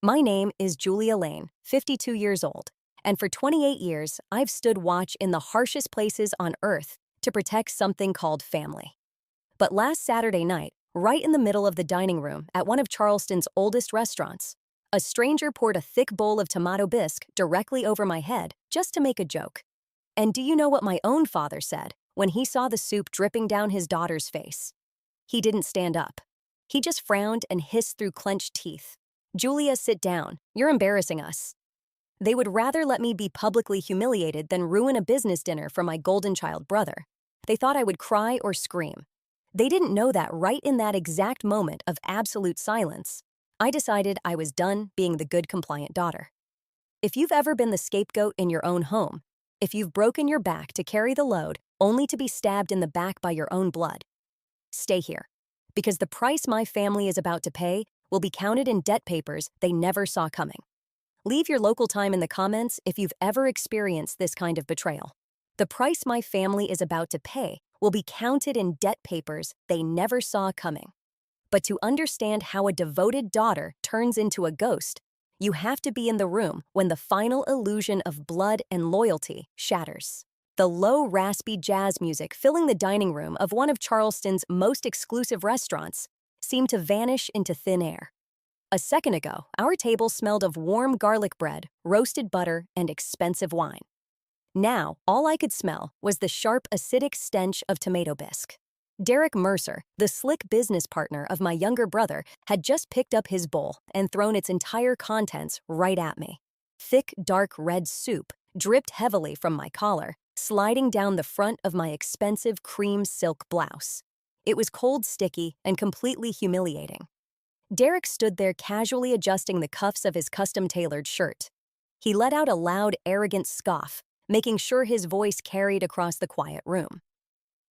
My name is Julia Lane, 52 years old, and for 28 years, I've stood watch in the harshest places on earth to protect something called family. But last Saturday night, right in the middle of the dining room at one of Charleston's oldest restaurants, a stranger poured a thick bowl of tomato bisque directly over my head just to make a joke. And do you know what my own father said when he saw the soup dripping down his daughter's face? He didn't stand up. He just frowned and hissed through clenched teeth. "Julia, sit down. You're embarrassing us." They would rather let me be publicly humiliated than ruin a business dinner for my golden child brother. They thought I would cry or scream. They didn't know that right in that exact moment of absolute silence, I decided I was done being the good, compliant daughter. If you've ever been the scapegoat in your own home, if you've broken your back to carry the load only to be stabbed in the back by your own blood, stay here, because the price my family is about to pay will be counted in debt papers they never saw coming. Leave your local time in the comments if you've ever experienced this kind of betrayal. The price my family is about to pay will be counted in debt papers they never saw coming. But to understand how a devoted daughter turns into a ghost, you have to be in the room when the final illusion of blood and loyalty shatters. The low, raspy jazz music filling the dining room of one of Charleston's most exclusive restaurants seemed to vanish into thin air. A second ago, our table smelled of warm garlic bread, roasted butter, and expensive wine. Now, all I could smell was the sharp, acidic stench of tomato bisque. Derek Mercer, the slick business partner of my younger brother, had just picked up his bowl and thrown its entire contents right at me. Thick, dark red soup dripped heavily from my collar, sliding down the front of my expensive cream silk blouse. It was cold, sticky, and completely humiliating. Derek stood there casually adjusting the cuffs of his custom-tailored shirt. He let out a loud, arrogant scoff, making sure his voice carried across the quiet room.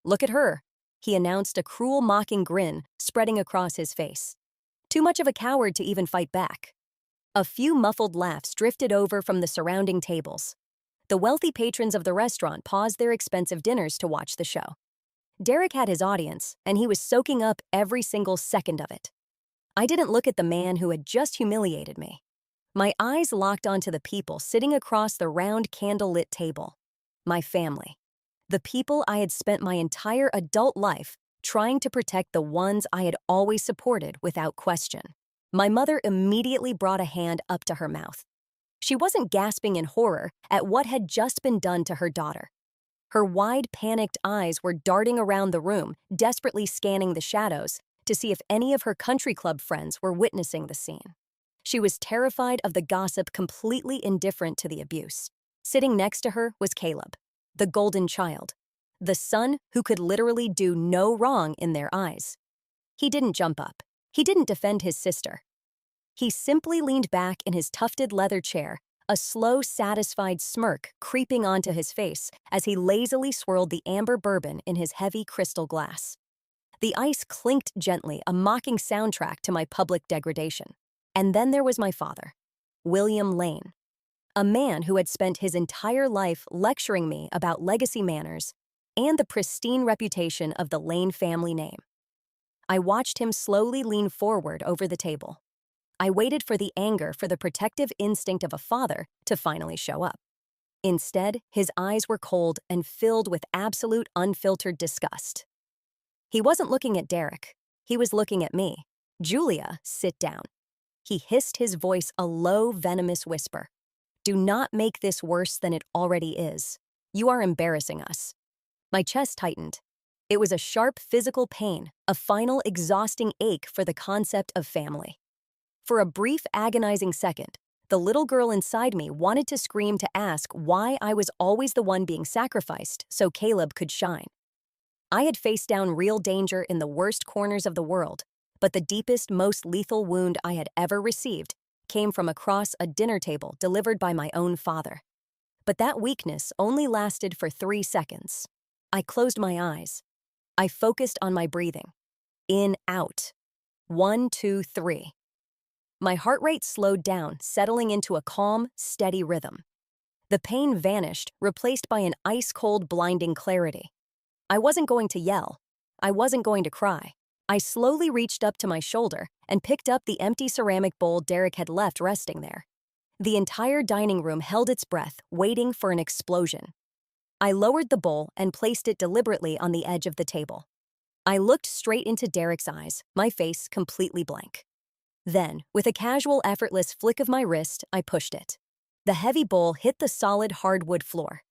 "Look at her," he announced, a cruel, mocking grin spreading across his face. Too much of a coward to even fight back. A few muffled laughs drifted over from the surrounding tables. The wealthy patrons of the restaurant paused their expensive dinners to watch the show. Derek had his audience, and he was soaking up every single second of it. I didn't look at the man who had just humiliated me. My eyes locked onto the people sitting across the round candle-lit table. My family. The people I had spent my entire adult life trying to protect, the ones I had always supported without question. My mother immediately brought a hand up to her mouth. She wasn't gasping in horror at what had just been done to her daughter. Her wide, panicked eyes were darting around the room, desperately scanning the shadows to see if any of her country club friends were witnessing the scene. She was terrified of the gossip, completely indifferent to the abuse. Sitting next to her was Caleb, the golden child, the son who could literally do no wrong in their eyes. He didn't jump up. He didn't defend his sister. He simply leaned back in his tufted leather chair, a slow, satisfied smirk creeping onto his face as he lazily swirled the amber bourbon in his heavy crystal glass. The ice clinked gently, a mocking soundtrack to my public degradation. And then there was my father, William Lane, a man who had spent his entire life lecturing me about legacy manners and the pristine reputation of the Lane family name. I watched him slowly lean forward over the table. I waited for the anger, for the protective instinct of a father to finally show up. Instead, his eyes were cold and filled with absolute, unfiltered disgust. He wasn't looking at Derek. He was looking at me. "Julia, sit down." He hissed, his voice a low, venomous whisper. "Do not make this worse than it already is. You are embarrassing us." My chest tightened. It was a sharp physical pain, a final exhausting ache for the concept of family. For a brief, agonizing second, the little girl inside me wanted to scream, to ask why I was always the one being sacrificed so Caleb could shine. I had faced down real danger in the worst corners of the world, but the deepest, most lethal wound I had ever received came from across a dinner table delivered by my own father. But that weakness only lasted for 3 seconds. I closed my eyes. I focused on my breathing. In, out. 1, 2, 3. My heart rate slowed down, settling into a calm, steady rhythm. The pain vanished, replaced by an ice-cold, blinding clarity. I wasn't going to yell. I wasn't going to cry. I slowly reached up to my shoulder and picked up the empty ceramic bowl Derek had left resting there. The entire dining room held its breath, waiting for an explosion. I lowered the bowl and placed it deliberately on the edge of the table. I looked straight into Derek's eyes, my face completely blank. Then, with a casual, effortless flick of my wrist, I pushed it. The heavy bowl hit the solid hardwood floor.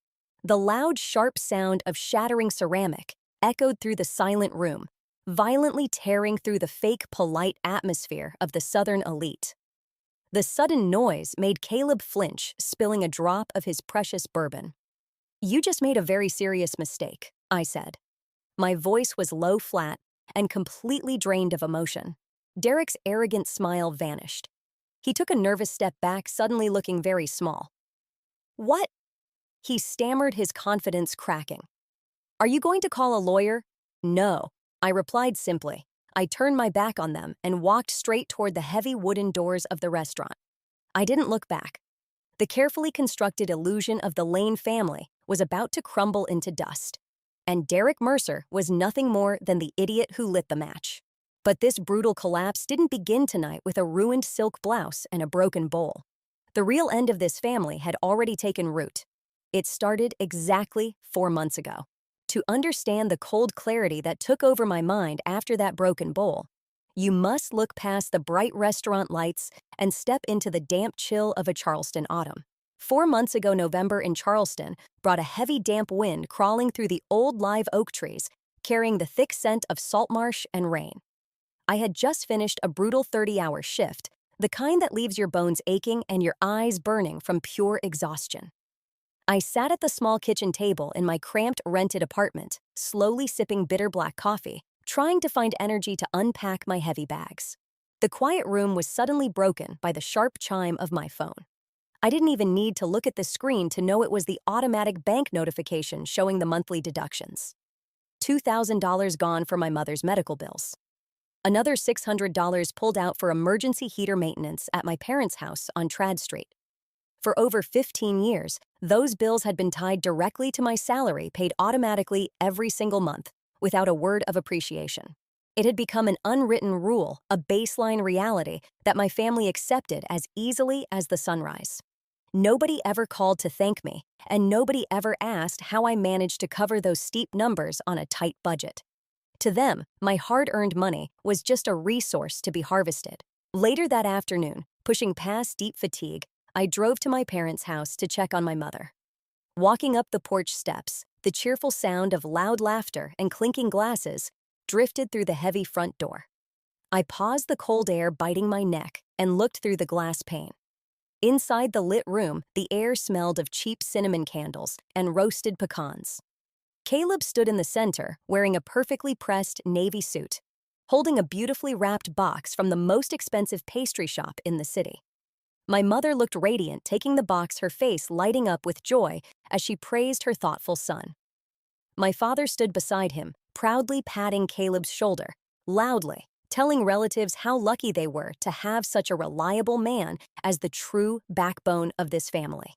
The loud, sharp sound of shattering ceramic echoed through the silent room, violently tearing through the fake, polite atmosphere of the Southern elite. The sudden noise made Caleb flinch, spilling a drop of his precious bourbon. "You just made a very serious mistake," I said. My voice was low, flat, and completely drained of emotion. Derek's arrogant smile vanished. He took a nervous step back, suddenly looking very small. "What?" he stammered, his confidence cracking. "Are you going to call a lawyer?" "No," I replied simply. I turned my back on them and walked straight toward the heavy wooden doors of the restaurant. I didn't look back. The carefully constructed illusion of the Lane family was about to crumble into dust. And Derek Mercer was nothing more than the idiot who lit the match. But this brutal collapse didn't begin tonight with a ruined silk blouse and a broken bowl. The real end of this family had already taken root. It started exactly 4 months ago. To understand the cold clarity that took over my mind after that broken bowl, you must look past the bright restaurant lights and step into the damp chill of a Charleston autumn. 4 months ago, November in Charleston brought a heavy, damp wind crawling through the old live oak trees, carrying the thick scent of salt marsh and rain. I had just finished a brutal 30-hour shift, the kind that leaves your bones aching and your eyes burning from pure exhaustion. I sat at the small kitchen table in my cramped, rented apartment, slowly sipping bitter black coffee, trying to find energy to unpack my heavy bags. The quiet room was suddenly broken by the sharp chime of my phone. I didn't even need to look at the screen to know it was the automatic bank notification showing the monthly deductions. $2,000 gone for my mother's medical bills. Another $600 pulled out for emergency heater maintenance at my parents' house on Trad Street. For over 15 years, those bills had been tied directly to my salary, paid automatically every single month, without a word of appreciation. It had become an unwritten rule, a baseline reality that my family accepted as easily as the sunrise. Nobody ever called to thank me, and nobody ever asked how I managed to cover those steep numbers on a tight budget. To them, my hard-earned money was just a resource to be harvested. Later that afternoon, pushing past deep fatigue, I drove to my parents' house to check on my mother. Walking up the porch steps, the cheerful sound of loud laughter and clinking glasses drifted through the heavy front door. I paused, the cold air biting my neck, and looked through the glass pane. Inside the lit room, the air smelled of cheap cinnamon candles and roasted pecans. Caleb stood in the center, wearing a perfectly pressed navy suit, holding a beautifully wrapped box from the most expensive pastry shop in the city. My mother looked radiant, taking the box, her face lighting up with joy as she praised her thoughtful son. My father stood beside him, proudly patting Caleb's shoulder, loudly, telling relatives how lucky they were to have such a reliable man as the true backbone of this family.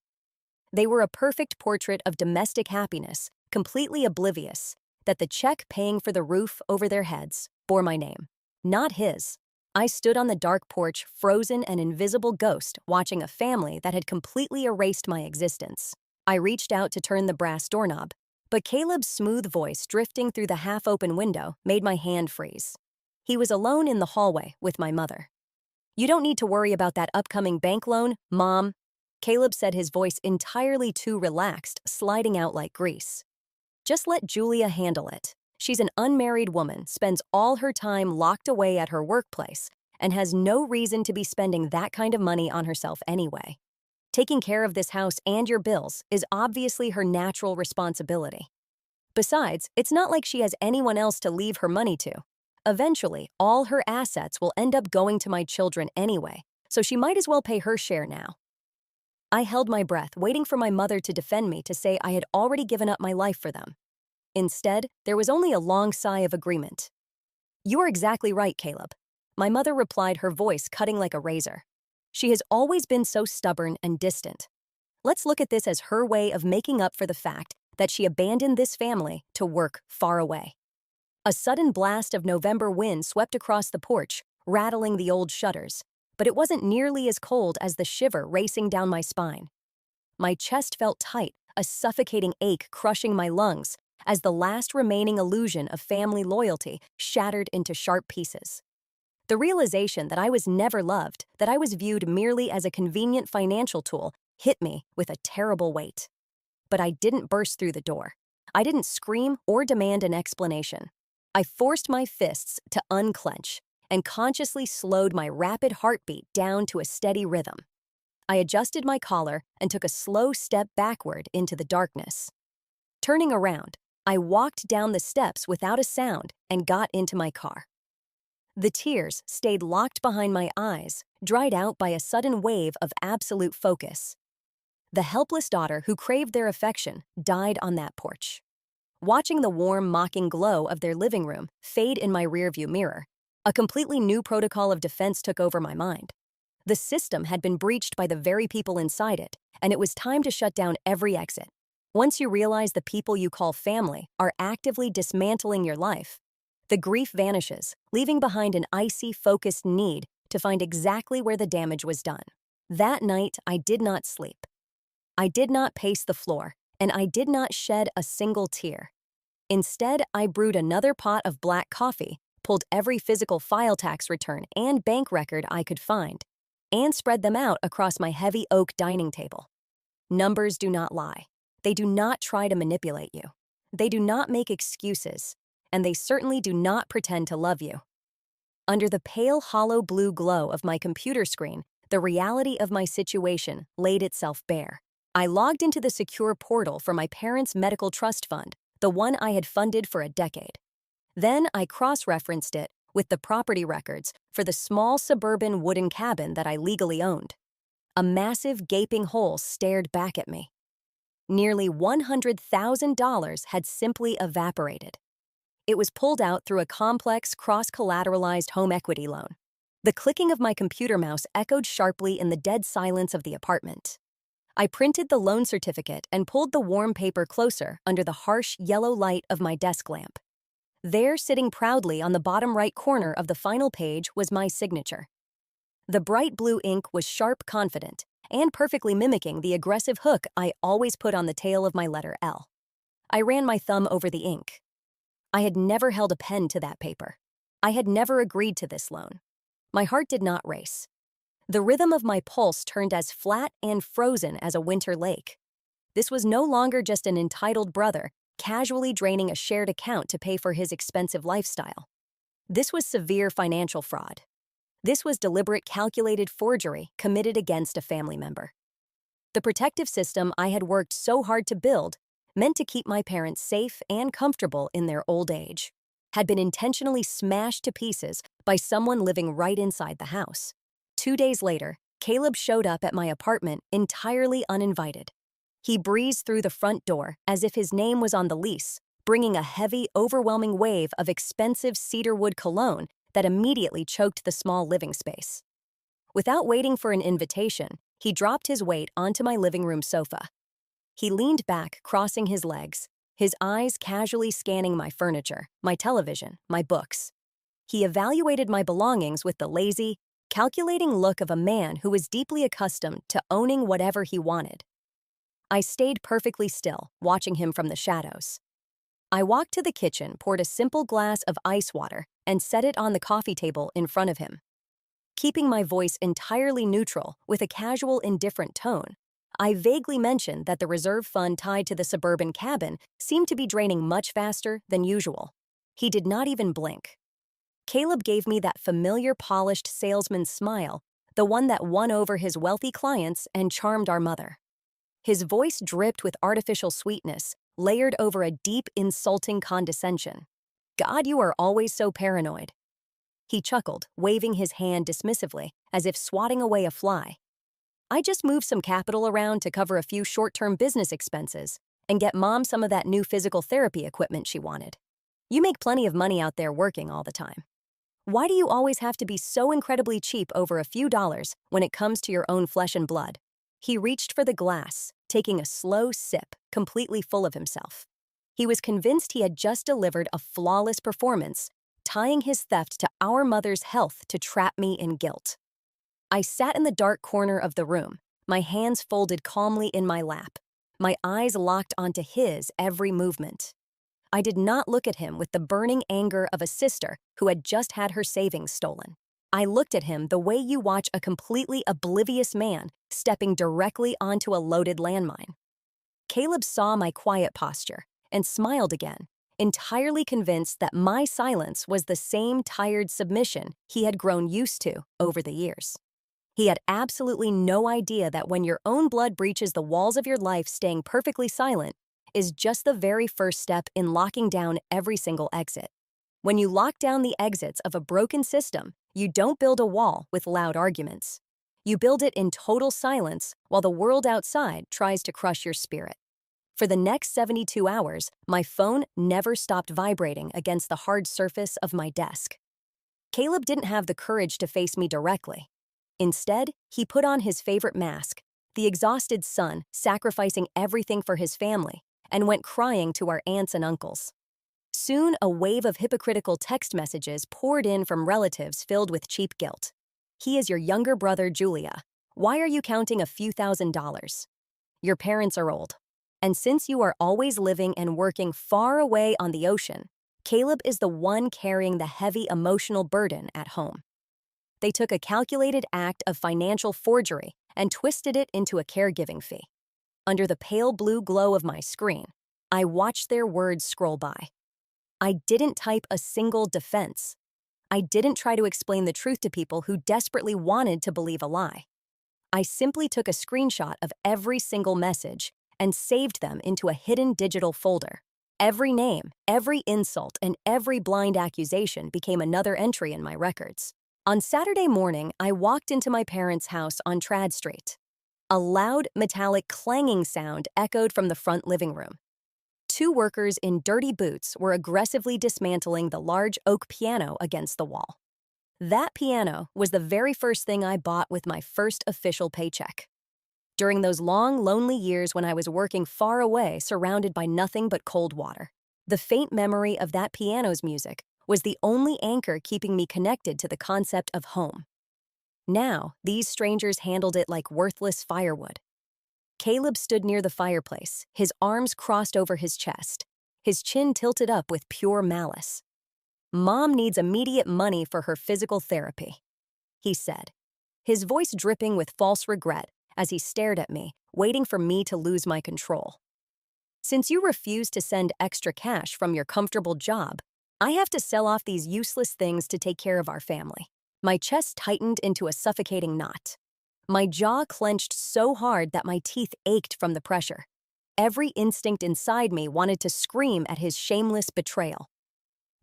They were a perfect portrait of domestic happiness, completely oblivious that the check paying for the roof over their heads bore my name, not his. I stood on the dark porch, frozen, an invisible ghost, watching a family that had completely erased my existence. I reached out to turn the brass doorknob, but Caleb's smooth voice drifting through the half-open window made my hand freeze. He was alone in the hallway with my mother. "You don't need to worry about that upcoming bank loan, Mom," Caleb said, his voice entirely too relaxed, sliding out like grease. "Just let Julia handle it. She's an unmarried woman, spends all her time locked away at her workplace, and has no reason to be spending that kind of money on herself anyway. Taking care of this house and your bills is obviously her natural responsibility. Besides, it's not like she has anyone else to leave her money to. Eventually, all her assets will end up going to my children anyway, so she might as well pay her share now." I held my breath, waiting for my mother to defend me, to say I had already given up my life for them. Instead, there was only a long sigh of agreement. "You are exactly right, Caleb," my mother replied, her voice cutting like a razor. "She has always been so stubborn and distant. Let's look at this as her way of making up for the fact that she abandoned this family to work far away." A sudden blast of November wind swept across the porch, rattling the old shutters, but it wasn't nearly as cold as the shiver racing down my spine. My chest felt tight, a suffocating ache crushing my lungs, as the last remaining illusion of family loyalty shattered into sharp pieces. The realization that I was never loved, that I was viewed merely as a convenient financial tool, hit me with a terrible weight. But I didn't burst through the door. I didn't scream or demand an explanation. I forced my fists to unclench and consciously slowed my rapid heartbeat down to a steady rhythm. I adjusted my collar and took a slow step backward into the darkness. Turning around, I walked down the steps without a sound and got into my car. The tears stayed locked behind my eyes, dried out by a sudden wave of absolute focus. The helpless daughter who craved their affection died on that porch. Watching the warm, mocking glow of their living room fade in my rearview mirror, a completely new protocol of defense took over my mind. The system had been breached by the very people inside it, and it was time to shut down every exit. Once you realize the people you call family are actively dismantling your life, the grief vanishes, leaving behind an icy, focused need to find exactly where the damage was done. That night, I did not sleep. I did not pace the floor, and I did not shed a single tear. Instead, I brewed another pot of black coffee, pulled every physical file tax return and bank record I could find, and spread them out across my heavy oak dining table. Numbers do not lie. They do not try to manipulate you. They do not make excuses, and they certainly do not pretend to love you. Under the pale, hollow blue glow of my computer screen, the reality of my situation laid itself bare. I logged into the secure portal for my parents' medical trust fund, the one I had funded for a decade. Then I cross-referenced it with the property records for the small suburban wooden cabin that I legally owned. A massive, gaping hole stared back at me. Nearly $100,000 had simply evaporated. It was pulled out through a complex, cross-collateralized home equity loan. The clicking of my computer mouse echoed sharply in the dead silence of the apartment. I printed the loan certificate and pulled the warm paper closer under the harsh yellow light of my desk lamp. There, sitting proudly on the bottom right corner of the final page, was my signature. The bright blue ink was sharp, confident, and perfectly mimicking the aggressive hook I always put on the tail of my letter L. I ran my thumb over the ink. I had never held a pen to that paper. I had never agreed to this loan. My heart did not race. The rhythm of my pulse turned as flat and frozen as a winter lake. This was no longer just an entitled brother casually draining a shared account to pay for his expensive lifestyle. This was severe financial fraud. This was deliberate, calculated forgery committed against a family member. The protective system I had worked so hard to build, meant to keep my parents safe and comfortable in their old age, had been intentionally smashed to pieces by someone living right inside the house. 2 days later, Caleb showed up at my apartment entirely uninvited. He breezed through the front door as if his name was on the lease, bringing a heavy, overwhelming wave of expensive cedarwood cologne that immediately choked the small living space. Without waiting for an invitation, he dropped his weight onto my living room sofa. He leaned back, crossing his legs, his eyes casually scanning my furniture, my television, my books. He evaluated my belongings with the lazy, calculating look of a man who was deeply accustomed to owning whatever he wanted. I stayed perfectly still, watching him from the shadows. I walked to the kitchen, poured a simple glass of ice water, and set it on the coffee table in front of him. Keeping my voice entirely neutral with a casual, indifferent tone, I vaguely mentioned that the reserve fund tied to the suburban cabin seemed to be draining much faster than usual. He did not even blink. Caleb gave me that familiar, polished salesman's smile, the one that won over his wealthy clients and charmed our mother. His voice dripped with artificial sweetness, layered over a deep, insulting condescension. "God, you are always so paranoid." He chuckled, waving his hand dismissively, as if swatting away a fly. "I just moved some capital around to cover a few short-term business expenses and get Mom some of that new physical therapy equipment she wanted. You make plenty of money out there working all the time. Why do you always have to be so incredibly cheap over a few dollars when it comes to your own flesh and blood?" He reached for the glass, taking a slow sip, completely full of himself. He was convinced he had just delivered a flawless performance, tying his theft to our mother's health to trap me in guilt. I sat in the dark corner of the room, my hands folded calmly in my lap, my eyes locked onto his every movement. I did not look at him with the burning anger of a sister who had just had her savings stolen. I looked at him the way you watch a completely oblivious man stepping directly onto a loaded landmine. Caleb saw my quiet posture and smiled again, entirely convinced that my silence was the same tired submission he had grown used to over the years. He had absolutely no idea that when your own blood breaches the walls of your life, staying perfectly silent is just the very first step in locking down every single exit. When you lock down the exits of a broken system, you don't build a wall with loud arguments. You build it in total silence while the world outside tries to crush your spirit. For the next 72 hours, my phone never stopped vibrating against the hard surface of my desk. Caleb didn't have the courage to face me directly. Instead, he put on his favorite mask, the exhausted son sacrificing everything for his family, and went crying to our aunts and uncles. Soon, a wave of hypocritical text messages poured in from relatives filled with cheap guilt. He is your younger brother, Julia. Why are you counting a few $1,000s? Your parents are old. And since you are always living and working far away on the ocean, Caleb is the one carrying the heavy emotional burden at home. They took a calculated act of financial forgery and twisted it into a caregiving fee. Under the pale blue glow of my screen, I watched their words scroll by. I didn't type a single defense. I didn't try to explain the truth to people who desperately wanted to believe a lie. I simply took a screenshot of every single message and saved them into a hidden digital folder. Every name, every insult, and every blind accusation became another entry in my records. On Saturday morning, I walked into my parents' house on Trad Street. A loud, metallic clanging sound echoed from the front living room. Two workers in dirty boots were aggressively dismantling the large oak piano against the wall. That piano was the very first thing I bought with my first official paycheck. During those long, lonely years when I was working far away, surrounded by nothing but cold water, the faint memory of that piano's music was the only anchor keeping me connected to the concept of home. Now, these strangers handled it like worthless firewood. Caleb stood near the fireplace, his arms crossed over his chest, his chin tilted up with pure malice. "Mom needs immediate money for her physical therapy," he said, his voice dripping with false regret as he stared at me, waiting for me to lose my control. "Since you refuse to send extra cash from your comfortable job, I have to sell off these useless things to take care of our family." My chest tightened into a suffocating knot. My jaw clenched so hard that my teeth ached from the pressure. Every instinct inside me wanted to scream at his shameless betrayal.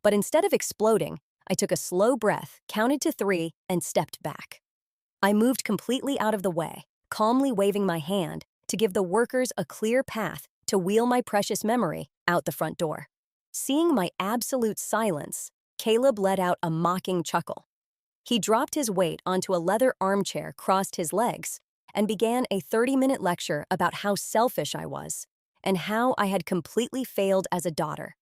But instead of exploding, I took a slow breath, counted to 3, and stepped back. I moved completely out of the way, calmly waving my hand to give the workers a clear path to wheel my precious memory out the front door. Seeing my absolute silence, Caleb let out a mocking chuckle. He dropped his weight onto a leather armchair, crossed his legs, and began a 30-minute lecture about how selfish I was and how I had completely failed as a daughter.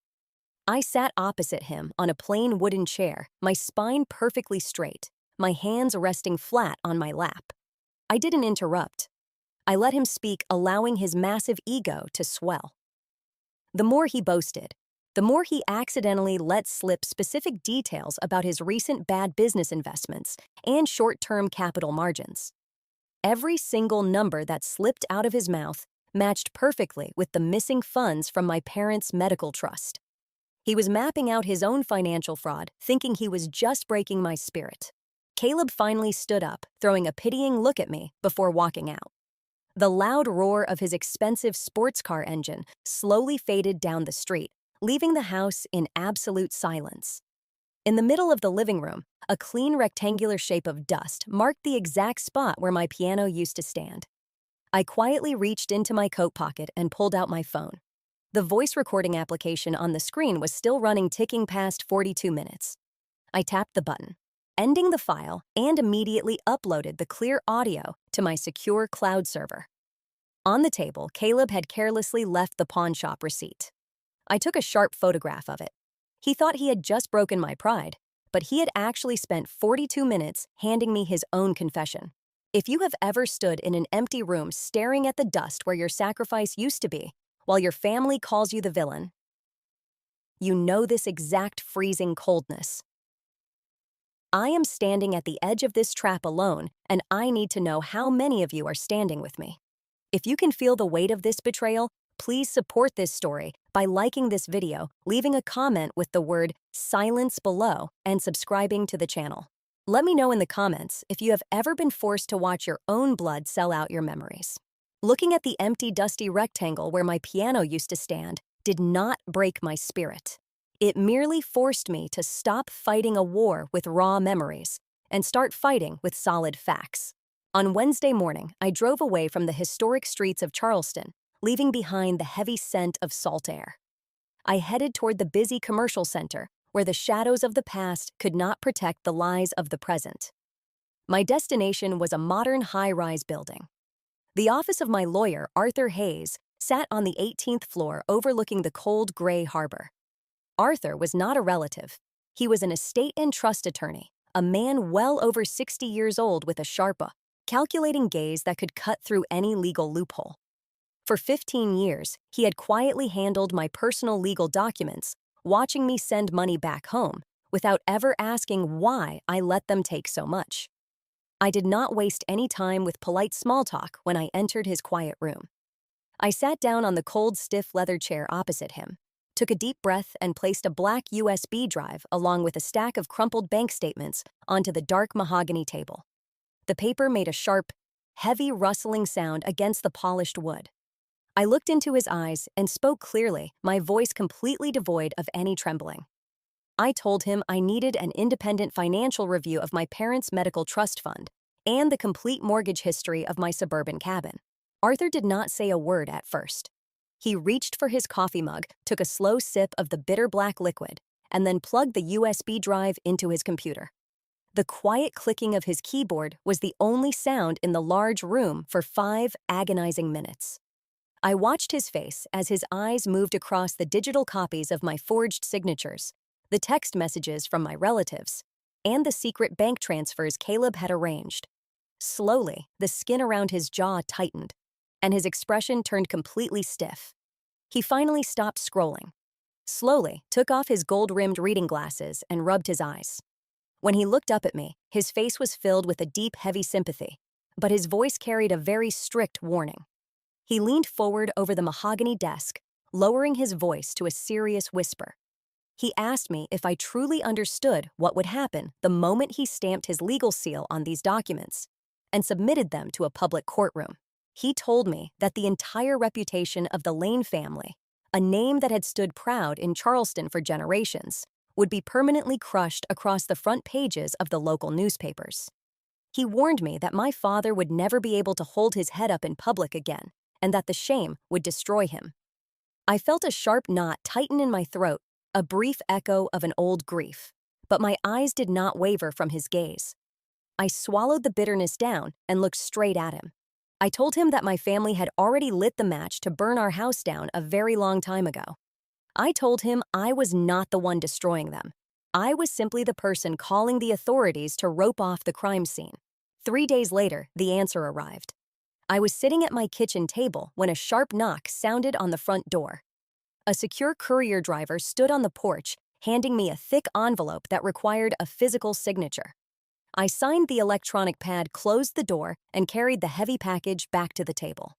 I sat opposite him on a plain wooden chair, my spine perfectly straight, my hands resting flat on my lap. I didn't interrupt. I let him speak, allowing his massive ego to swell. The more he boasted, the more he accidentally let slip specific details about his recent bad business investments and short-term capital margins. Every single number that slipped out of his mouth matched perfectly with the missing funds from my parents' medical trust. He was mapping out his own financial fraud, thinking he was just breaking my spirit. Caleb finally stood up, throwing a pitying look at me before walking out. The loud roar of his expensive sports car engine slowly faded down the street, leaving the house in absolute silence. In the middle of the living room, a clean rectangular shape of dust marked the exact spot where my piano used to stand. I quietly reached into my coat pocket and pulled out my phone. The voice recording application on the screen was still running, ticking past 42 minutes. I tapped the button, ending the file, and immediately uploaded the clear audio to my secure cloud server. On the table, Caleb had carelessly left the pawn shop receipt. I took a sharp photograph of it. He thought he had just broken my pride, but he had actually spent 42 minutes handing me his own confession. If you have ever stood in an empty room staring at the dust where your sacrifice used to be, while your family calls you the villain, you know this exact freezing coldness. I am standing at the edge of this trap alone, and I need to know how many of you are standing with me. If you can feel the weight of this betrayal, please support this story by liking this video, leaving a comment with the word silence below, and subscribing to the channel. Let me know in the comments if you have ever been forced to watch your own blood sell out your memories. Looking at the empty, dusty rectangle where my piano used to stand did not break my spirit. It merely forced me to stop fighting a war with raw memories and start fighting with solid facts. On Wednesday morning, I drove away from the historic streets of Charleston, leaving behind the heavy scent of salt air. I headed toward the busy commercial center, where the shadows of the past could not protect the lies of the present. My destination was a modern high-rise building. The office of my lawyer, Arthur Hayes, sat on the 18th floor overlooking the cold gray harbor. Arthur was not a relative. He was an estate and trust attorney, a man well over 60 years old with a sharp, calculating gaze that could cut through any legal loophole. For 15 years, he had quietly handled my personal legal documents, watching me send money back home, without ever asking why I let them take so much. I did not waste any time with polite small talk when I entered his quiet room. I sat down on the cold, stiff leather chair opposite him, took a deep breath, and placed a black USB drive along with a stack of crumpled bank statements onto the dark mahogany table. The paper made a sharp, heavy rustling sound against the polished wood. I looked into his eyes and spoke clearly, my voice completely devoid of any trembling. I told him I needed an independent financial review of my parents' medical trust fund and the complete mortgage history of my suburban cabin. Arthur did not say a word at first. He reached for his coffee mug, took a slow sip of the bitter black liquid, and then plugged the USB drive into his computer. The quiet clicking of his keyboard was the only sound in the large room for 5 agonizing minutes. I watched his face as his eyes moved across the digital copies of my forged signatures, the text messages from my relatives, and the secret bank transfers Caleb had arranged. Slowly, the skin around his jaw tightened, and his expression turned completely stiff. He finally stopped scrolling, slowly took off his gold-rimmed reading glasses and rubbed his eyes. When he looked up at me, his face was filled with a deep, heavy sympathy, but his voice carried a very strict warning. He leaned forward over the mahogany desk, lowering his voice to a serious whisper. He asked me if I truly understood what would happen the moment he stamped his legal seal on these documents and submitted them to a public courtroom. He told me that the entire reputation of the Lane family, a name that had stood proud in Charleston for generations, would be permanently crushed across the front pages of the local newspapers. He warned me that my father would never be able to hold his head up in public again, and that the shame would destroy him. I felt a sharp knot tighten in my throat, a brief echo of an old grief, but my eyes did not waver from his gaze. I swallowed the bitterness down and looked straight at him. I told him that my family had already lit the match to burn our house down a very long time ago. I told him I was not the one destroying them. I was simply the person calling the authorities to rope off the crime scene. 3 days later, the answer arrived. I was sitting at my kitchen table when a sharp knock sounded on the front door. A secure courier driver stood on the porch, handing me a thick envelope that required a physical signature. I signed the electronic pad, closed the door, and carried the heavy package back to the table.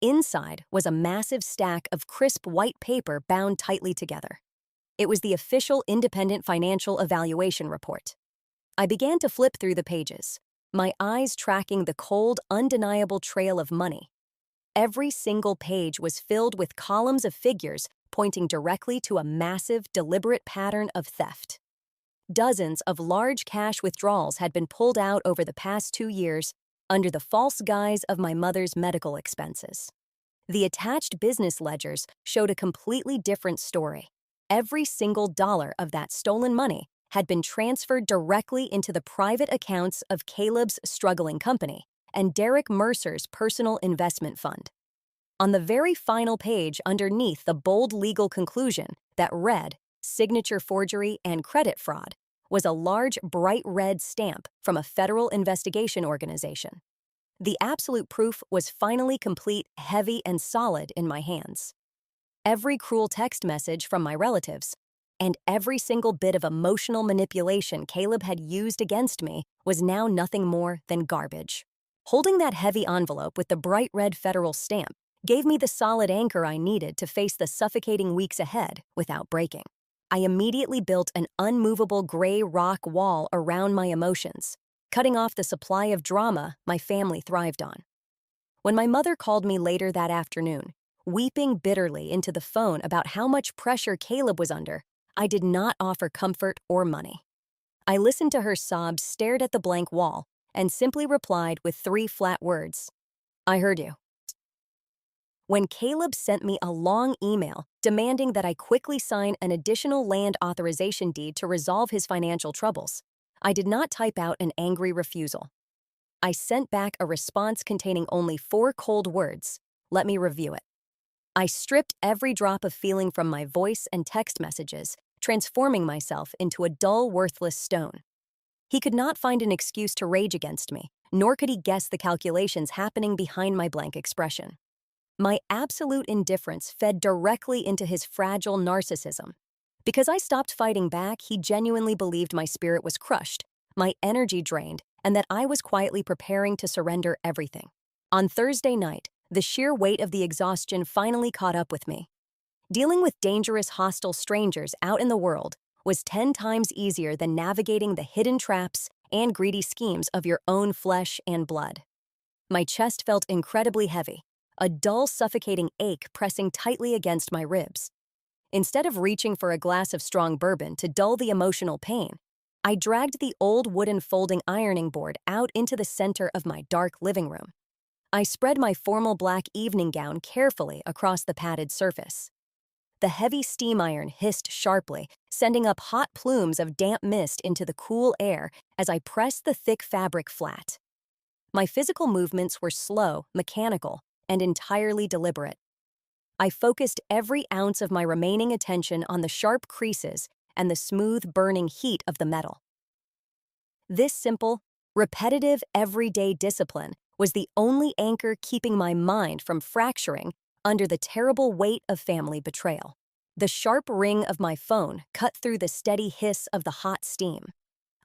Inside was a massive stack of crisp white paper bound tightly together. It was the official independent financial evaluation report. I began to flip through the pages, my eyes tracking the cold, undeniable trail of money. Every single page was filled with columns of figures pointing directly to a massive, deliberate pattern of theft. Dozens of large cash withdrawals had been pulled out over the past 2 years under the false guise of my mother's medical expenses. The attached business ledgers showed a completely different story. Every single dollar of that stolen money had been transferred directly into the private accounts of Caleb's struggling company and Derek Mercer's personal investment fund. On the very final page underneath the bold legal conclusion that read, "Signature forgery and credit fraud," was a large bright red stamp from a federal investigation organization. The absolute proof was finally complete, heavy, and solid in my hands. Every cruel text message from my relatives, and every single bit of emotional manipulation Caleb had used against me was now nothing more than garbage. Holding that heavy envelope with the bright red federal stamp gave me the solid anchor I needed to face the suffocating weeks ahead without breaking. I immediately built an unmovable gray rock wall around my emotions, cutting off the supply of drama my family thrived on. When my mother called me later that afternoon, weeping bitterly into the phone about how much pressure Caleb was under, I did not offer comfort or money. I listened to her sobs, stared at the blank wall, and simply replied with 3 flat words: "I heard you." When Caleb sent me a long email demanding that I quickly sign an additional land authorization deed to resolve his financial troubles, I did not type out an angry refusal. I sent back a response containing only 4 cold words: "Let me review it." I stripped every drop of feeling from my voice and text messages, transforming myself into a dull, worthless stone. He could not find an excuse to rage against me, nor could he guess the calculations happening behind my blank expression. My absolute indifference fed directly into his fragile narcissism. Because I stopped fighting back, he genuinely believed my spirit was crushed, my energy drained, and that I was quietly preparing to surrender everything. On Thursday night, the sheer weight of the exhaustion finally caught up with me. Dealing with dangerous, hostile strangers out in the world was 10 times easier than navigating the hidden traps and greedy schemes of your own flesh and blood. My chest felt incredibly heavy, a dull, suffocating ache pressing tightly against my ribs. Instead of reaching for a glass of strong bourbon to dull the emotional pain, I dragged the old wooden folding ironing board out into the center of my dark living room. I spread my formal black evening gown carefully across the padded surface. The heavy steam iron hissed sharply, sending up hot plumes of damp mist into the cool air as I pressed the thick fabric flat. My physical movements were slow, mechanical, and entirely deliberate. I focused every ounce of my remaining attention on the sharp creases and the smooth, burning heat of the metal. This simple, repetitive, everyday discipline was the only anchor keeping my mind from fracturing under the terrible weight of family betrayal. The sharp ring of my phone cut through the steady hiss of the hot steam.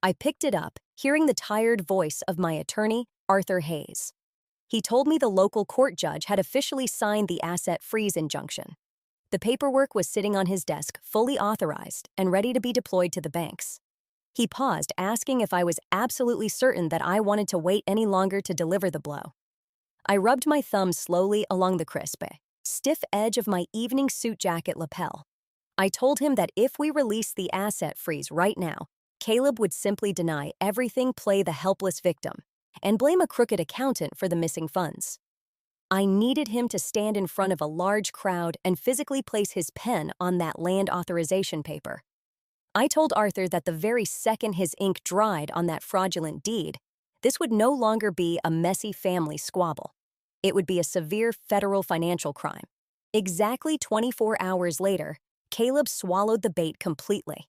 I picked it up, hearing the tired voice of my attorney, Arthur Hayes. He told me the local court judge had officially signed the asset freeze injunction. The paperwork was sitting on his desk, fully authorized and ready to be deployed to the banks. He paused, asking if I was absolutely certain that I wanted to wait any longer to deliver the blow. I rubbed my thumb slowly along the crisp, stiff edge of my evening suit jacket lapel. I told him that if we released the asset freeze right now, Caleb would simply deny everything, play the helpless victim, and blame a crooked accountant for the missing funds. I needed him to stand in front of a large crowd and physically place his pen on that land authorization paper. I told Arthur that the very second his ink dried on that fraudulent deed, this would no longer be a messy family squabble. It would be a severe federal financial crime. Exactly 24 hours later, Caleb swallowed the bait completely.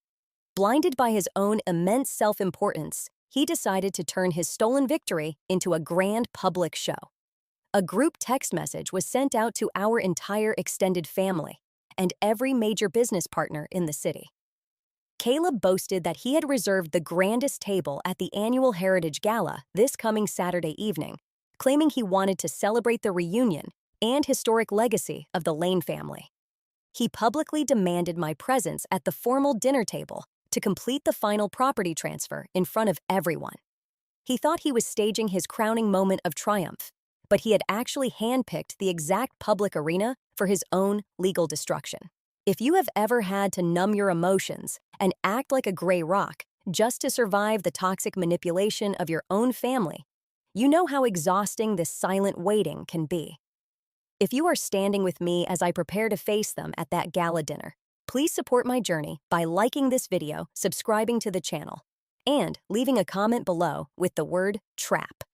Blinded by his own immense self-importance, he decided to turn his stolen victory into a grand public show. A group text message was sent out to our entire extended family and every major business partner in the city. Caleb boasted that he had reserved the grandest table at the annual Heritage Gala this coming Saturday evening, claiming he wanted to celebrate the reunion and historic legacy of the Lane family. He publicly demanded my presence at the formal dinner table to complete the final property transfer in front of everyone. He thought he was staging his crowning moment of triumph, but he had actually handpicked the exact public arena for his own legal destruction. If you have ever had to numb your emotions and act like a gray rock just to survive the toxic manipulation of your own family, you know how exhausting this silent waiting can be. If you are standing with me as I prepare to face them at that gala dinner, please support my journey by liking this video, subscribing to the channel, and leaving a comment below with the word TRAP.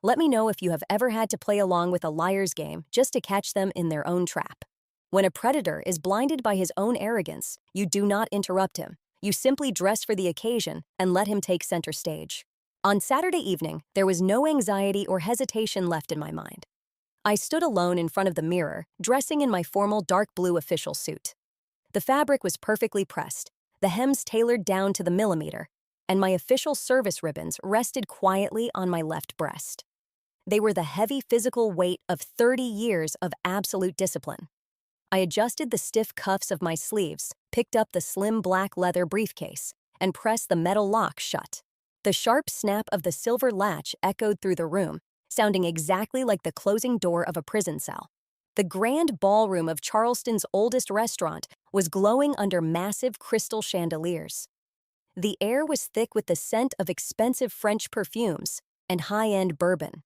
Let me know if you have ever had to play along with a liar's game just to catch them in their own trap. When a predator is blinded by his own arrogance, you do not interrupt him. You simply dress for the occasion and let him take center stage. On Saturday evening, there was no anxiety or hesitation left in my mind. I stood alone in front of the mirror, dressing in my formal dark blue official suit. The fabric was perfectly pressed, the hems tailored down to the millimeter, and my official service ribbons rested quietly on my left breast. They were the heavy physical weight of 30 years of absolute discipline. I adjusted the stiff cuffs of my sleeves, picked up the slim black leather briefcase, and pressed the metal lock shut. The sharp snap of the silver latch echoed through the room, sounding exactly like the closing door of a prison cell. The grand ballroom of Charleston's oldest restaurant was glowing under massive crystal chandeliers. The air was thick with the scent of expensive French perfumes and high-end bourbon.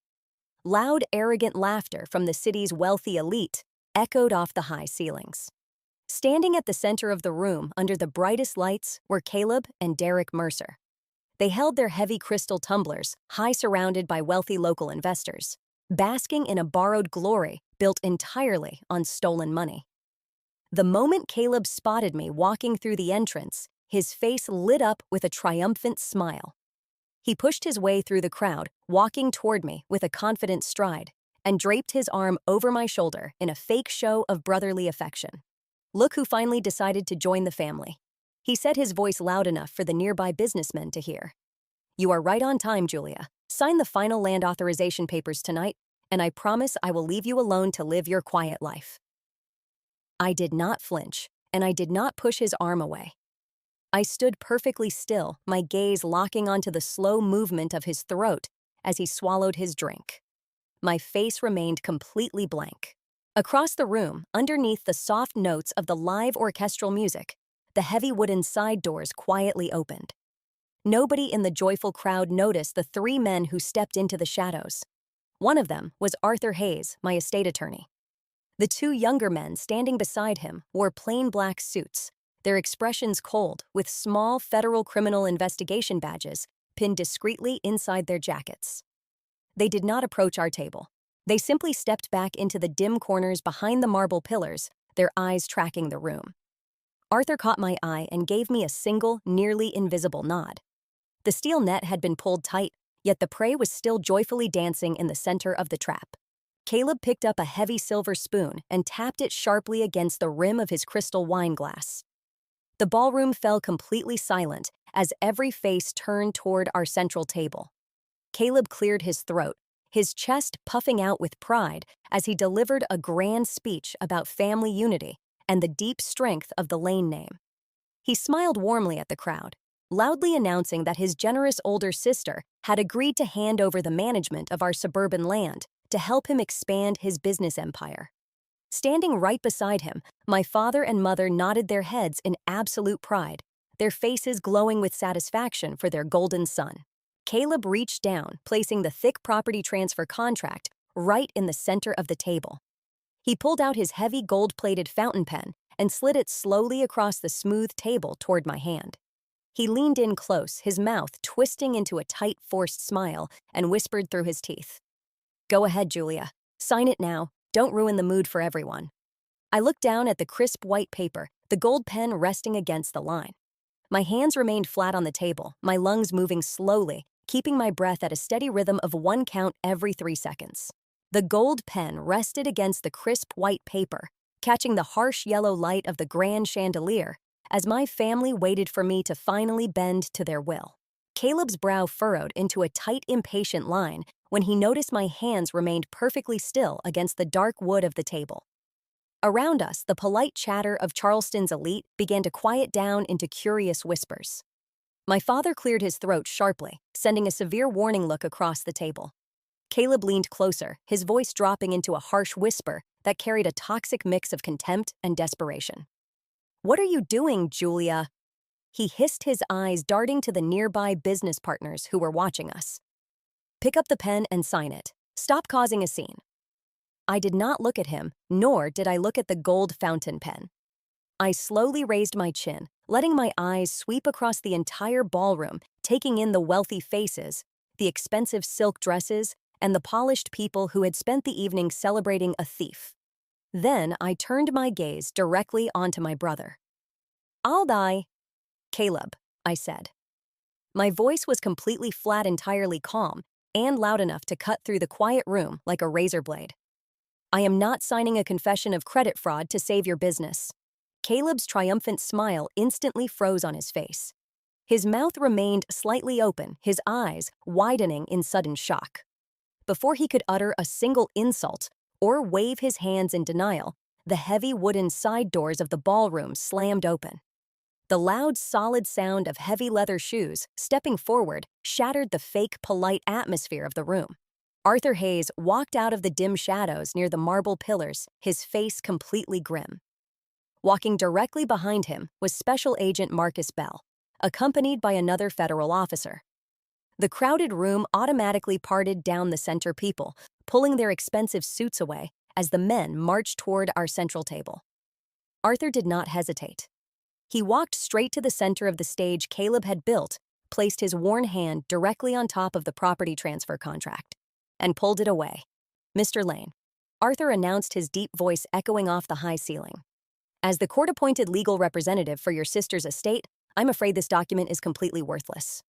Loud, arrogant laughter from the city's wealthy elite echoed off the high ceilings. Standing at the center of the room under the brightest lights were Caleb and Derek Mercer. They held their heavy crystal tumblers, high surrounded by wealthy local investors, basking in a borrowed glory built entirely on stolen money. The moment Caleb spotted me walking through the entrance, his face lit up with a triumphant smile. He pushed his way through the crowd, walking toward me with a confident stride, and draped his arm over my shoulder in a fake show of brotherly affection. "Look who finally decided to join the family," he said, his voice loud enough for the nearby businessmen to hear. "You are right on time, Julia. Sign the final land authorization papers tonight, and I promise I will leave you alone to live your quiet life." I did not flinch, and I did not push his arm away. I stood perfectly still, my gaze locking onto the slow movement of his throat as he swallowed his drink. My face remained completely blank. Across the room, underneath the soft notes of the live orchestral music, the heavy wooden side doors quietly opened. Nobody in the joyful crowd noticed the three men who stepped into the shadows. One of them was Arthur Hayes, my estate attorney. The two younger men standing beside him wore plain black suits, their expressions cold, with small federal criminal investigation badges pinned discreetly inside their jackets. They did not approach our table. They simply stepped back into the dim corners behind the marble pillars, their eyes tracking the room. Arthur caught my eye and gave me a single, nearly invisible nod. The steel net had been pulled tight, yet the prey was still joyfully dancing in the center of the trap. Caleb picked up a heavy silver spoon and tapped it sharply against the rim of his crystal wine glass. The ballroom fell completely silent as every face turned toward our central table. Caleb cleared his throat, his chest puffing out with pride as he delivered a grand speech about family unity and the deep strength of the Lane name. He smiled warmly at the crowd, loudly announcing that his generous older sister had agreed to hand over the management of our suburban land to help him expand his business empire. Standing right beside him, my father and mother nodded their heads in absolute pride, their faces glowing with satisfaction for their golden son. Caleb reached down, placing the thick property transfer contract right in the center of the table. He pulled out his heavy gold-plated fountain pen and slid it slowly across the smooth table toward my hand. He leaned in close, his mouth twisting into a tight, forced smile, and whispered through his teeth, "Go ahead, Julia. Sign it now. Don't ruin the mood for everyone." I looked down at the crisp white paper, the gold pen resting against the line. My hands remained flat on the table, my lungs moving slowly, keeping my breath at a steady rhythm of one count every 3 seconds. The gold pen rested against the crisp white paper, catching the harsh yellow light of the grand chandelier as my family waited for me to finally bend to their will. Caleb's brow furrowed into a tight, impatient line when he noticed my hands remained perfectly still against the dark wood of the table. Around us, the polite chatter of Charleston's elite began to quiet down into curious whispers. My father cleared his throat sharply, sending a severe warning look across the table. Caleb leaned closer, his voice dropping into a harsh whisper that carried a toxic mix of contempt and desperation. "What are you doing, Julia?" He hissed, his eyes darting to the nearby business partners who were watching us. "Pick up the pen and sign it. Stop causing a scene." I did not look at him, nor did I look at the gold fountain pen. I slowly raised my chin, letting my eyes sweep across the entire ballroom, taking in the wealthy faces, the expensive silk dresses, and the polished people who had spent the evening celebrating a thief. Then I turned my gaze directly onto my brother. "I'll die." "Caleb," I said. My voice was completely flat, entirely calm, and loud enough to cut through the quiet room like a razor blade. "I am not signing a confession of credit fraud to save your business." Caleb's triumphant smile instantly froze on his face. His mouth remained slightly open, his eyes widening in sudden shock. Before he could utter a single insult or wave his hands in denial, the heavy wooden side doors of the ballroom slammed open. The loud, solid sound of heavy leather shoes stepping forward shattered the fake, polite atmosphere of the room. Arthur Hayes walked out of the dim shadows near the marble pillars, his face completely grim. Walking directly behind him was Special Agent Marcus Bell, accompanied by another federal officer. The crowded room automatically parted down the center people, pulling their expensive suits away as the men marched toward our central table. Arthur did not hesitate. He walked straight to the center of the stage Caleb had built, placed his worn hand directly on top of the property transfer contract, and pulled it away. "Mr. Lane," Arthur announced, his deep voice echoing off the high ceiling. "As the court-appointed legal representative for your sister's estate, I'm afraid this document is completely worthless."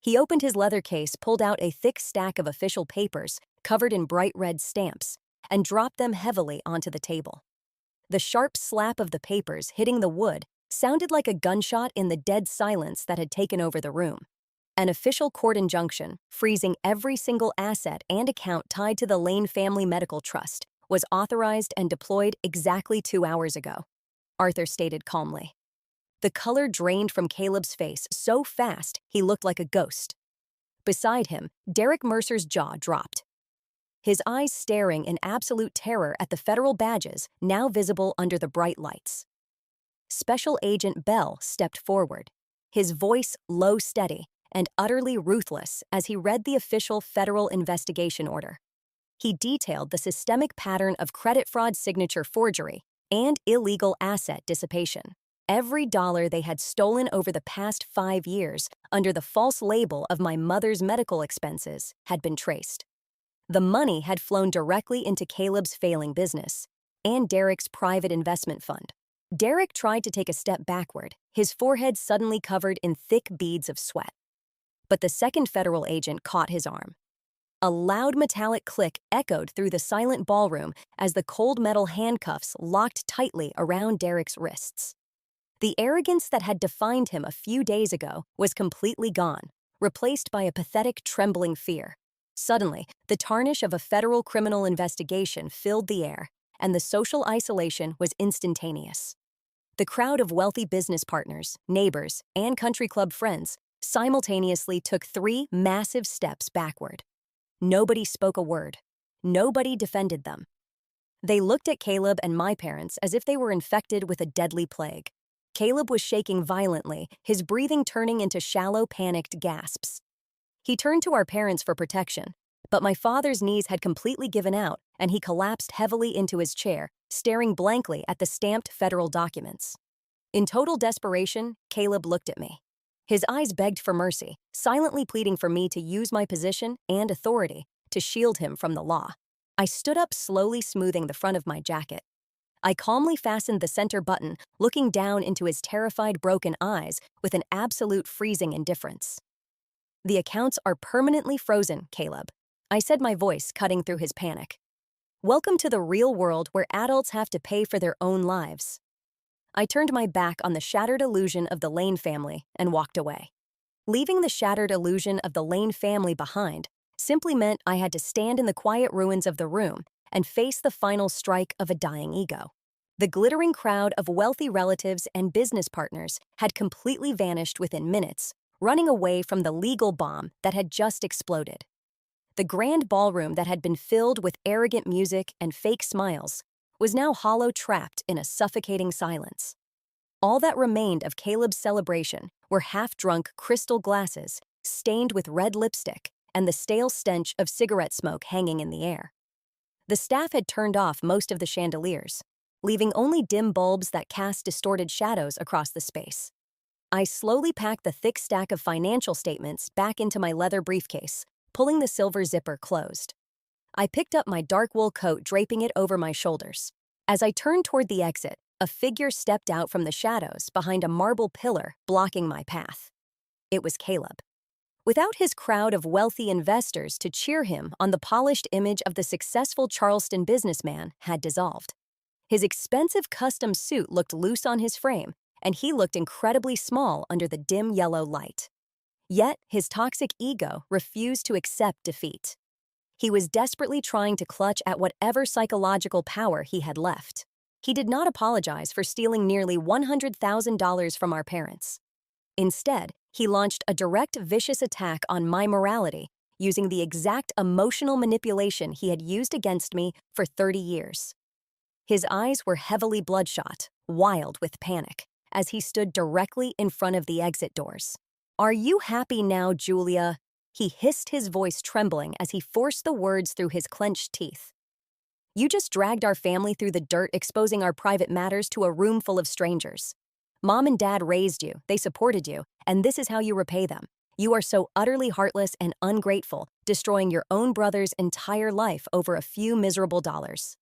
He opened his leather case, pulled out a thick stack of official papers covered in bright red stamps, and dropped them heavily onto the table. The sharp slap of the papers hitting the wood sounded like a gunshot in the dead silence that had taken over the room. An official court injunction, freezing every single asset and account tied to the Lane Family Medical Trust, was authorized and deployed exactly 2 hours ago, Arthur stated calmly. The color drained from Caleb's face so fast he looked like a ghost. Beside him, Derek Mercer's jaw dropped, his eyes staring in absolute terror at the federal badges now visible under the bright lights. Special Agent Bell stepped forward, his voice low, steady, and utterly ruthless as he read the official federal investigation order. He detailed the systemic pattern of credit fraud, signature forgery, and illegal asset dissipation. Every dollar they had stolen over the past 5 years under the false label of my mother's medical expenses had been traced. The money had flown directly into Caleb's failing business and Derek's private investment fund. Derek tried to take a step backward, his forehead suddenly covered in thick beads of sweat. But the second federal agent caught his arm. A loud metallic click echoed through the silent ballroom as the cold metal handcuffs locked tightly around Derek's wrists. The arrogance that had defined him a few days ago was completely gone, replaced by a pathetic, trembling fear. Suddenly, the tarnish of a federal criminal investigation filled the air, and the social isolation was instantaneous. The crowd of wealthy business partners, neighbors, and country club friends simultaneously took 3 massive steps backward. Nobody spoke a word. Nobody defended them. They looked at Caleb and my parents as if they were infected with a deadly plague. Caleb was shaking violently, his breathing turning into shallow, panicked gasps. He turned to our parents for protection, but my father's knees had completely given out, and he collapsed heavily into his chair, staring blankly at the stamped federal documents. In total desperation, Caleb looked at me. His eyes begged for mercy, silently pleading for me to use my position and authority to shield him from the law. I stood up, slowly smoothing the front of my jacket. I calmly fastened the center button, looking down into his terrified, broken eyes with an absolute freezing indifference. "The accounts are permanently frozen, Caleb," I said, my voice cutting through his panic. "Welcome to the real world where adults have to pay for their own lives." I turned my back on the shattered illusion of the Lane family and walked away. Leaving the shattered illusion of the Lane family behind simply meant I had to stand in the quiet ruins of the room and face the final strike of a dying ego. The glittering crowd of wealthy relatives and business partners had completely vanished within minutes, running away from the legal bomb that had just exploded. The grand ballroom that had been filled with arrogant music and fake smiles was now hollow, trapped in a suffocating silence. All that remained of Caleb's celebration were half-drunk crystal glasses stained with red lipstick and the stale stench of cigarette smoke hanging in the air. The staff had turned off most of the chandeliers, leaving only dim bulbs that cast distorted shadows across the space. I slowly packed the thick stack of financial statements back into my leather briefcase, pulling the silver zipper closed. I picked up my dark wool coat, draping it over my shoulders. As I turned toward the exit, a figure stepped out from the shadows behind a marble pillar blocking my path. It was Caleb. Without his crowd of wealthy investors to cheer him on, the polished image of the successful Charleston businessman had dissolved. His expensive custom suit looked loose on his frame, and he looked incredibly small under the dim yellow light. Yet, his toxic ego refused to accept defeat. He was desperately trying to clutch at whatever psychological power he had left. He did not apologize for stealing nearly $100,000 from our parents. Instead, he launched a direct, vicious attack on my morality, using the exact emotional manipulation he had used against me for 30 years. His eyes were heavily bloodshot, wild with panic, as he stood directly in front of the exit doors. "Are you happy now, Julia?" He hissed, his voice trembling as he forced the words through his clenched teeth. "You just dragged our family through the dirt, exposing our private matters to a room full of strangers. Mom and Dad raised you, they supported you, and this is how you repay them. You are so utterly heartless and ungrateful, destroying your own brother's entire life over a few miserable dollars.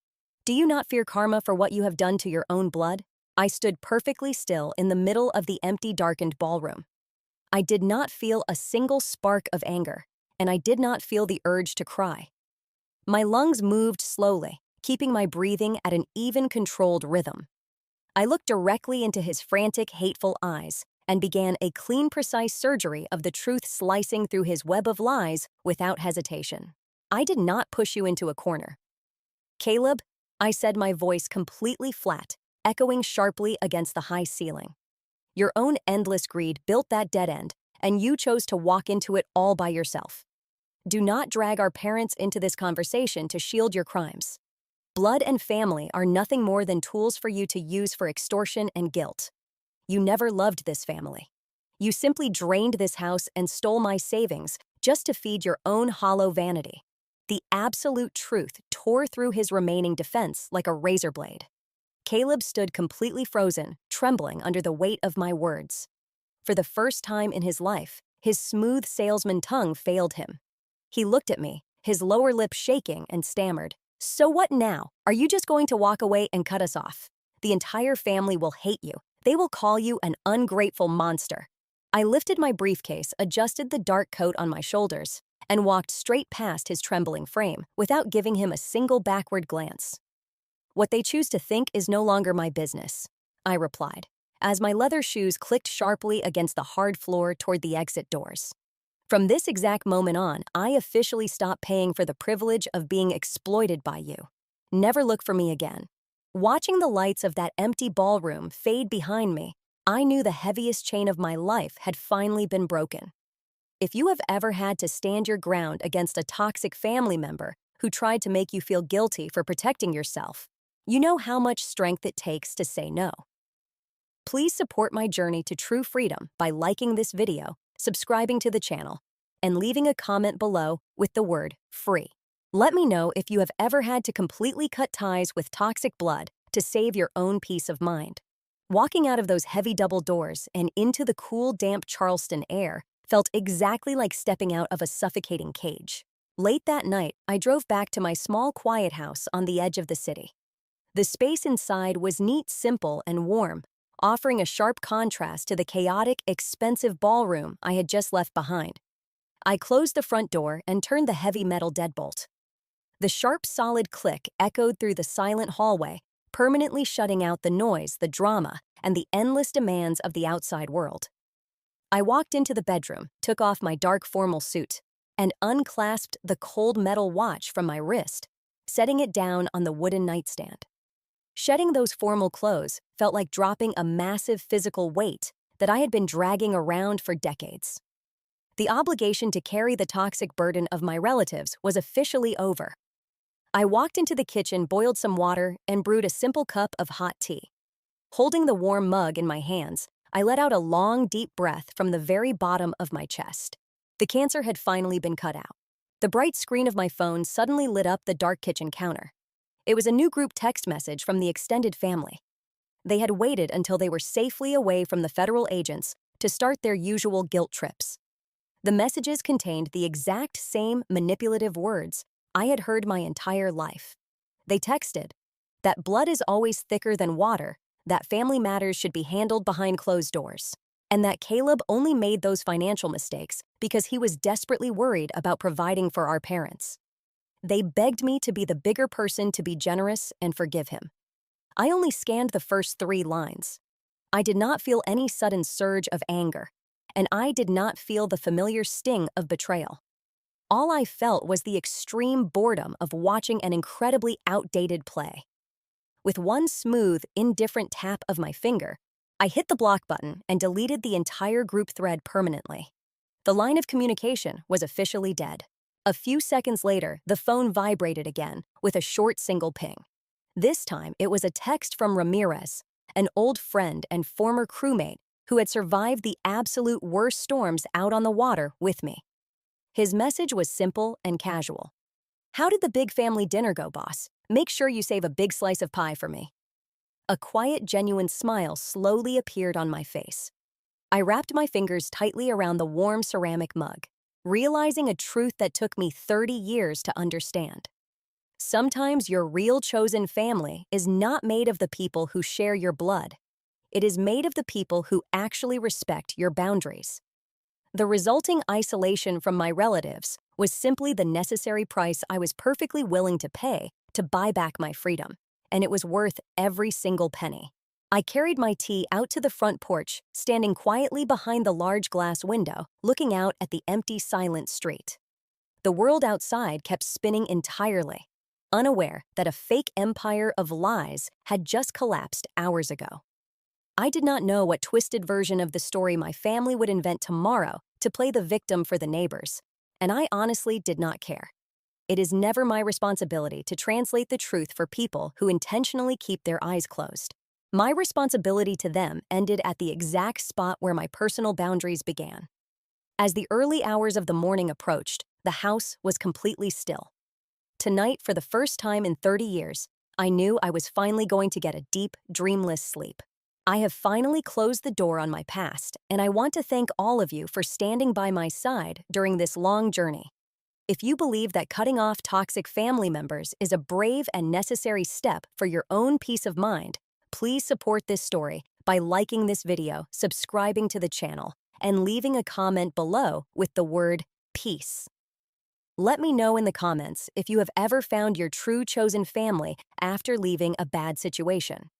Do you not fear karma for what you have done to your own blood?" I stood perfectly still in the middle of the empty, darkened ballroom. I did not feel a single spark of anger, and I did not feel the urge to cry. My lungs moved slowly, keeping my breathing at an even, controlled rhythm. I looked directly into his frantic, hateful eyes and began a clean, precise surgery of the truth, slicing through his web of lies without hesitation. "I did not push you into a corner." "Caleb," I said, my voice completely flat, echoing sharply against the high ceiling. "Your own endless greed built that dead end, and you chose to walk into it all by yourself. Do not drag our parents into this conversation to shield your crimes. Blood and family are nothing more than tools for you to use for extortion and guilt. You never loved this family. You simply drained this house and stole my savings just to feed your own hollow vanity." The absolute truth tore through his remaining defense like a razor blade. Caleb stood completely frozen, trembling under the weight of my words. For the first time in his life, his smooth salesman tongue failed him. He looked at me, his lower lip shaking, and stammered, "So what now? Are you just going to walk away and cut us off? The entire family will hate you. They will call you an ungrateful monster." I lifted my briefcase, adjusted the dark coat on my shoulders, and walked straight past his trembling frame without giving him a single backward glance. "What they choose to think is no longer my business," I replied, as my leather shoes clicked sharply against the hard floor toward the exit doors. "From this exact moment on, I officially stopped paying for the privilege of being exploited by you. Never look for me again." Watching the lights of that empty ballroom fade behind me, I knew the heaviest chain of my life had finally been broken. If you have ever had to stand your ground against a toxic family member who tried to make you feel guilty for protecting yourself, you know how much strength it takes to say no. Please support my journey to true freedom by liking this video, subscribing to the channel, and leaving a comment below with the word "free." Let me know if you have ever had to completely cut ties with toxic blood to save your own peace of mind. Walking out of those heavy double doors and into the cool, damp Charleston air felt exactly like stepping out of a suffocating cage. Late that night, I drove back to my small, quiet house on the edge of the city. The space inside was neat, simple, and warm, offering a sharp contrast to the chaotic, expensive ballroom I had just left behind. I closed the front door and turned the heavy metal deadbolt. The sharp, solid click echoed through the silent hallway, permanently shutting out the noise, the drama, and the endless demands of the outside world. I walked into the bedroom, took off my dark formal suit, and unclasped the cold metal watch from my wrist, setting it down on the wooden nightstand. Shedding those formal clothes felt like dropping a massive physical weight that I had been dragging around for decades. The obligation to carry the toxic burden of my relatives was officially over. I walked into the kitchen, boiled some water, and brewed a simple cup of hot tea. Holding the warm mug in my hands, I let out a long, deep breath from the very bottom of my chest. The cancer had finally been cut out. The bright screen of my phone suddenly lit up the dark kitchen counter. It was a new group text message from the extended family. They had waited until they were safely away from the federal agents to start their usual guilt trips. The messages contained the exact same manipulative words I had heard my entire life. They texted that blood is always thicker than water, that family matters should be handled behind closed doors, and that Caleb only made those financial mistakes because he was desperately worried about providing for our parents. They begged me to be the bigger person, to be generous and forgive him. I only scanned the first 3 lines. I did not feel any sudden surge of anger, and I did not feel the familiar sting of betrayal. All I felt was the extreme boredom of watching an incredibly outdated play. With one smooth, indifferent tap of my finger, I hit the block button and deleted the entire group thread permanently. The line of communication was officially dead. A few seconds later, the phone vibrated again with a short single ping. This time, it was a text from Ramirez, an old friend and former crewmate who had survived the absolute worst storms out on the water with me. His message was simple and casual. "How did the big family dinner go, boss? Make sure you save a big slice of pie for me." A quiet, genuine smile slowly appeared on my face. I wrapped my fingers tightly around the warm ceramic mug, realizing a truth that took me 30 years to understand. Sometimes your real chosen family is not made of the people who share your blood. It is made of the people who actually respect your boundaries. The resulting isolation from my relatives was simply the necessary price I was perfectly willing to pay to buy back my freedom, and it was worth every single penny. I carried my tea out to the front porch, standing quietly behind the large glass window, looking out at the empty, silent street. The world outside kept spinning entirely, unaware that a fake empire of lies had just collapsed hours ago. I did not know what twisted version of the story my family would invent tomorrow to play the victim for the neighbors, and I honestly did not care. It is never my responsibility to translate the truth for people who intentionally keep their eyes closed. My responsibility to them ended at the exact spot where my personal boundaries began. As the early hours of the morning approached, the house was completely still. Tonight, for the first time in 30 years, I knew I was finally going to get a deep, dreamless sleep. I have finally closed the door on my past, and I want to thank all of you for standing by my side during this long journey. If you believe that cutting off toxic family members is a brave and necessary step for your own peace of mind, please support this story by liking this video, subscribing to the channel, and leaving a comment below with the word peace. Let me know in the comments if you have ever found your true chosen family after leaving a bad situation.